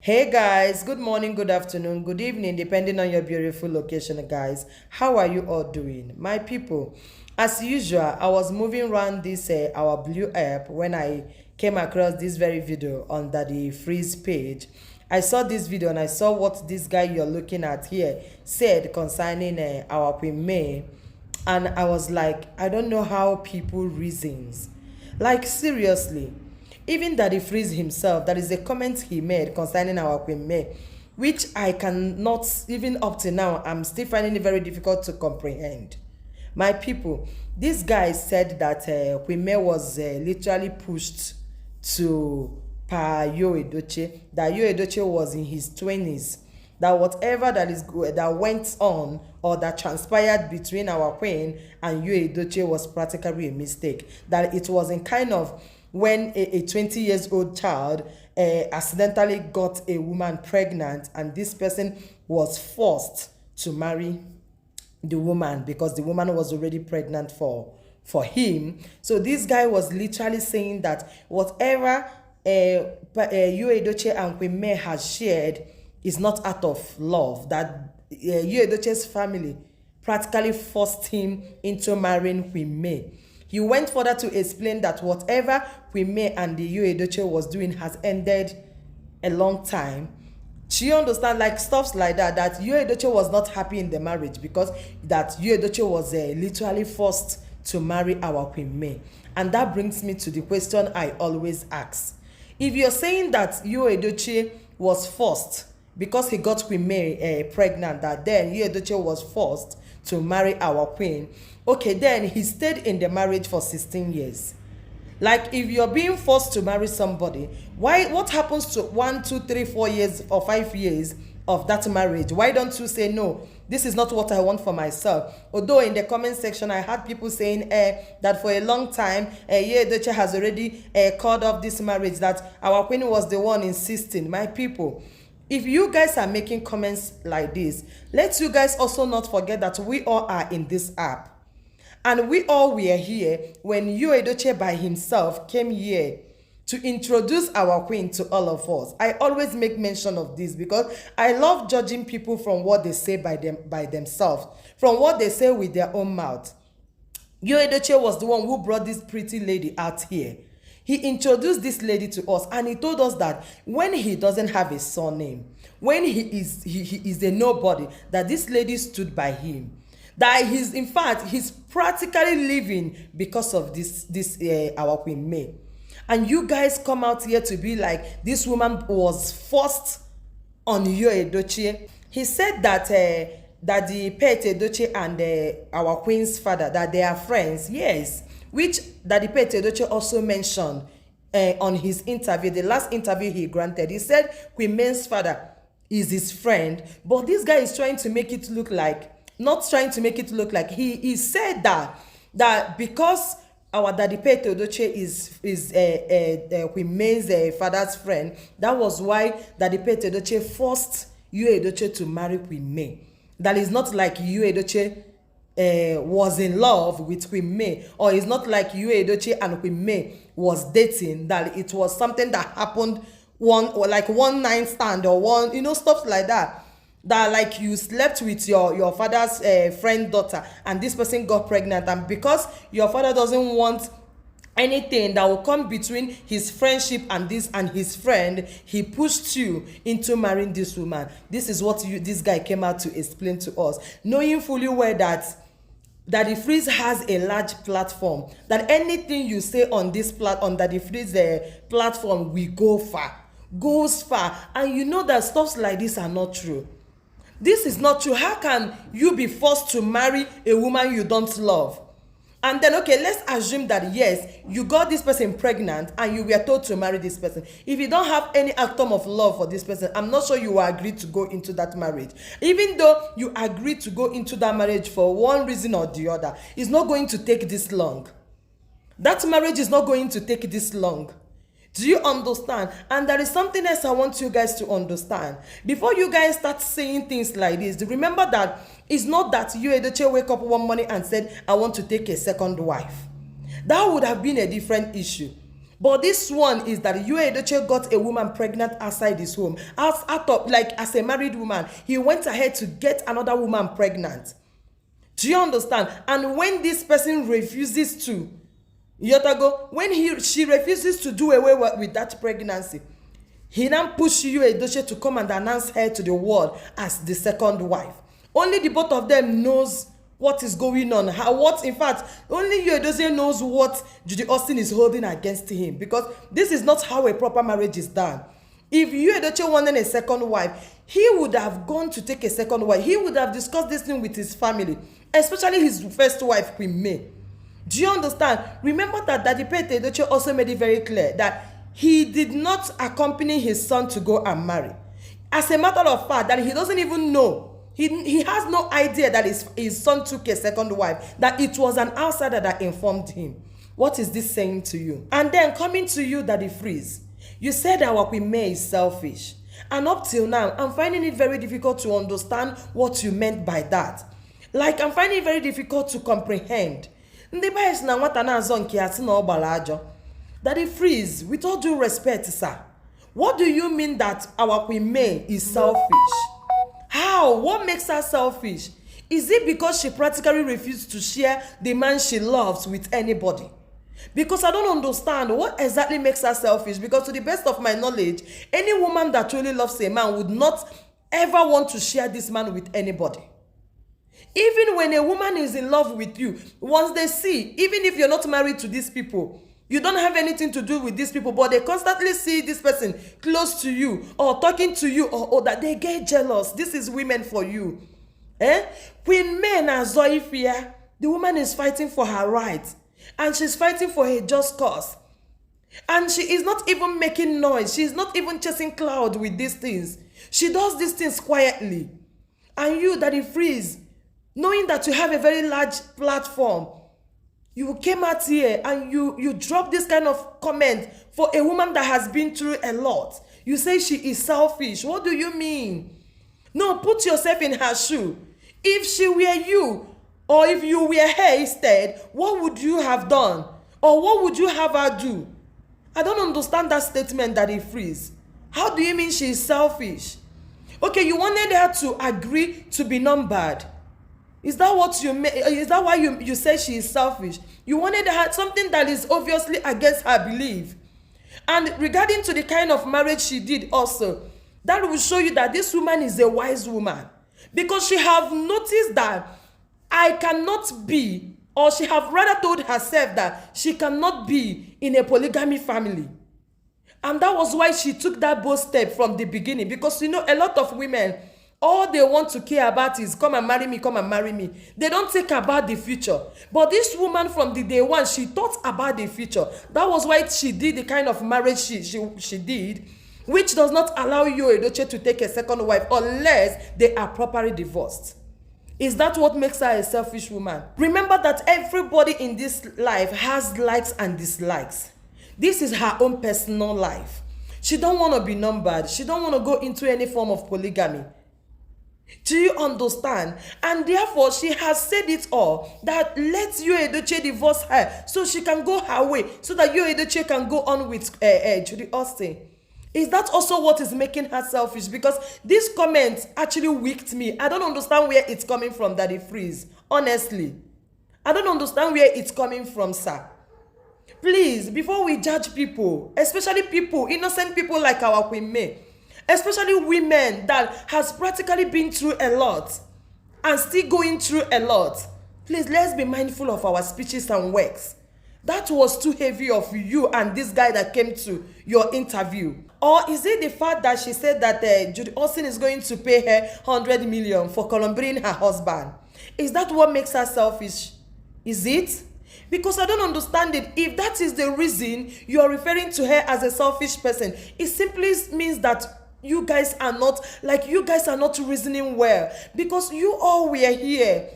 Hey guys, good morning, good afternoon, good evening, depending on your beautiful location, guys. How are you all doing? My people, as usual, I was moving around this our blue app when I came across this very video on the freeze page. I saw this video and I saw what this guy you're looking at here said concerning our Queen May, and I was like, I don't know how people reasons. Like seriously, even Daddy Freeze himself, that is a comment he made concerning our Queen May, which I cannot, even up to now, I'm still finding it very difficult to comprehend. My people, this guy said that Queen May was literally pushed to Yo Edochie, that Yo Edochie was in his 20s, that whatever that went on or that transpired between our queen and Yo Edochie was practically a mistake, that it was in kind of when a 20 years old child accidentally got a woman pregnant, and this person was forced to marry the woman because the woman was already pregnant for him. So this guy was literally saying that whatever Yo Edochie and Queen May has shared is not out of love, that Yo Edochie's family practically forced him into marrying Queen May. He went further to explain that whatever Queen May and the Yo Edochie was doing has ended a long time. She understand, like stuffs like that Yo Edochie was not happy in the marriage because that Yo Edochie was literally forced to marry our Queen May. And that brings me to the question I always ask. If you're saying that Yo Edochie was forced because he got Queen May pregnant, that then Yo Edochie was forced to marry our queen, okay, then he stayed in the marriage for 16 years. Like, if you're being forced to marry somebody, what happens to 1, 2, 3, 4 years or 5 years of that marriage? Why don't you say, no, this is not what I want for myself? Although in the comment section I had people saying that for a long time Yo Edochie has already called off this marriage, that our queen was the one insisting. My people, if you guys are making comments like this, let you guys also not forget that we all are in this app. And we all were here when Yo Edochie by himself came here to introduce our queen to all of us. I always make mention of this because I love judging people from what they say by themselves, from what they say with their own mouth. Yo Edochie was the one who brought this pretty lady out here. He introduced this lady to us, and he told us that when he doesn't have a surname, when he is a nobody, that this lady stood by him. That he's practically living because of this our Queen May. And you guys come out here to be like, this woman was forced on Yo Edochie. He said that that the pet Edochie and our queen's father, that they are friends. Yes, which Daddy Pet Edochie also mentioned on his interview, the last interview he granted. He said Queen May's father is his friend, but this guy is trying to make it look like, not trying to make it look like, he said that because our Daddy Pet Edochie is Queen May's father's friend, that was why Daddy Pet Edochie forced Yo Edochie to marry Queen May. That is not like Yo Edochie was in love with Queen May, or it's not like Yo Edochie and Queen May was dating, that it was something that happened one night stand or one, stuff like that. That like you slept with your father's friend daughter, and this person got pregnant, and because your father doesn't want anything that will come between his friendship and his friend, he pushed you into marrying this woman. This is what this guy came out to explain to us, knowing fully well that Daddy Freeze has a large platform, that anything you say on on Daddy Freeze platform goes far, and you know that stuff like this are not true. This is not true. How can you be forced to marry a woman you don't love? And then, okay, let's assume that yes, you got this person pregnant and you were told to marry this person. If you don't have any atom of love for this person, I'm not sure you will agree to go into that marriage. Even though you agree to go into that marriage for one reason or the other, it's not going to take this long. That marriage is not going to take this long. Do you understand? And there is something else I want you guys to understand. Before you guys start saying things like this, remember that it's not that Yo Edochie wake up one morning and said, I want to take a second wife. That would have been a different issue. But this one is that May Edochie got a woman pregnant outside his home. As a married woman, he went ahead to get another woman pregnant. Do you understand? And when this person refuses to, she refuses to do away with that pregnancy, he now pushed May Edochie to come and announce her to the world as the second wife. Only the both of them knows what is going on. In fact, only May Edochie knows what Judy Austin is holding against him, because this is not how a proper marriage is done. If May Edochie wanted a second wife, he would have gone to take a second wife. He would have discussed this thing with his family, especially his first wife, Queen May. Do you understand? Remember that Daddy Pete Edochie also made it very clear that he did not accompany his son to go and marry. As a matter of fact, that he doesn't even know. He has no idea that his son took a second wife, that it was an outsider that informed him. What is this saying to you? And then coming to you, Daddy Freeze, you said our Queen May is selfish. And up till now, I'm finding it very difficult to understand what you meant by that. Like, I'm finding it very difficult to comprehend. Daddy Freeze, with all due respect, sir, what do you mean that our Queen May is selfish? How? What makes her selfish? Is it because she practically refused to share the man she loves with anybody? Because I don't understand what exactly makes her selfish. Because to the best of my knowledge, any woman that truly loves a man would not ever want to share this man with anybody. Even when a woman is in love with you, once they see, even if you're not married to these people, you don't have anything to do with these people, but they constantly see this person close to you or talking to you, or that they get jealous. This is women for you. Queen May na Zoifia, the woman is fighting for her rights, and she's fighting for a just cause. And she is not even making noise. She is not even chasing cloud with these things. She does these things quietly. And you, Daddy Freeze, knowing that you have a very large platform, you came out here and you dropped this kind of comment for a woman that has been through a lot. You say she is selfish. What do you mean? No, put yourself in her shoe. If she were you, or if you were her instead, what would you have done? Or what would you have her do? I don't understand that statement, Daddy Freeze. How do you mean she is selfish? Okay, you wanted her to agree to be numbered. Is that what you mean? Is that why you say she is selfish? You wanted her something that is obviously against her belief. And regarding to the kind of marriage she did also, that will show you that this woman is a wise woman. Because she have noticed that I cannot be, or she have rather told herself that she cannot be in a polygamy family. And that was why she took that bold step from the beginning. Because you know, a lot of women, all they want to care about is come and marry me, come and marry me. They don't think about the future. But this woman from the day one, she thought about the future. That was why she did the kind of marriage she did, which does not allow May Edochie to take a second wife unless they are properly divorced. Is that what makes her a selfish woman? Remember that everybody in this life has likes and dislikes. This is her own personal life. She don't want to be numbered. She don't want to go into any form of polygamy. Do you understand? And therefore, she has said it all, that let May Edochie divorce her so she can go her way, so that May Edochie can go on with Judy Austin. Is that also what is making her selfish? Because this comment actually wicked me. I don't understand where it's coming from, Daddy Freeze. Honestly, I don't understand where it's coming from, sir. Please, before we judge people, especially people, innocent people like our Queen May, especially women that has practically been through a lot and still going through a lot, please, let's be mindful of our speeches and works. That was too heavy of you and this guy that came to your interview. Or is it the fact that she said that Judy Austin is going to pay her 100 million for columbrating her husband? Is that what makes her selfish? Is it? Because I don't understand it. If that is the reason you are referring to her as a selfish person, it simply means that you guys are not reasoning well. Because you all were here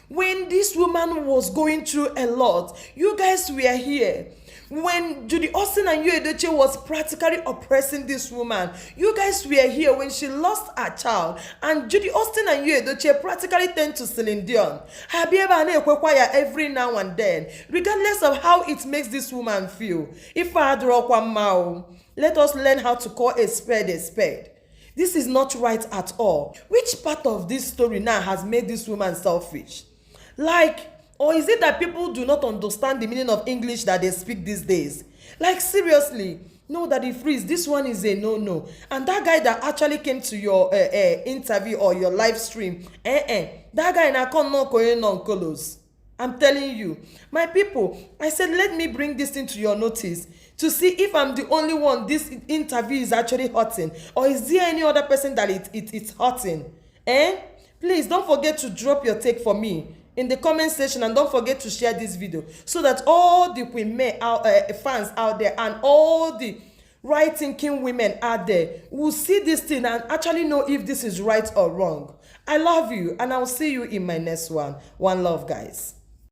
when this woman was going through a lot. You guys were here when Judy Austin and May Edochie was practically oppressing this woman. You guys were here when she lost her child, and Judy Austin and May Edochie practically turned to Celine Dion. Every now and then, regardless of how it makes this woman feel. If I let us learn how to call a spade a spade. This is not right at all. Which part of this story now has made this woman selfish? Like, or is it that people do not understand the meaning of English that they speak these days? Like, seriously, no, Daddy Freeze, this one is a no-no. And that guy that actually came to your interview or your live stream, that guy in Akon no going on colors. I'm telling you, my people, I said, let me bring this into your notice to see if I'm the only one this interview is actually hurting, or is there any other person that it's hurting? Please don't forget to drop your take for me in the comment section, and don't forget to share this video so that all the Queen May fans out there and all the right thinking women out there will see this thing and actually know if this is right or wrong. I love you, and I'll see you in my next one. One love, guys.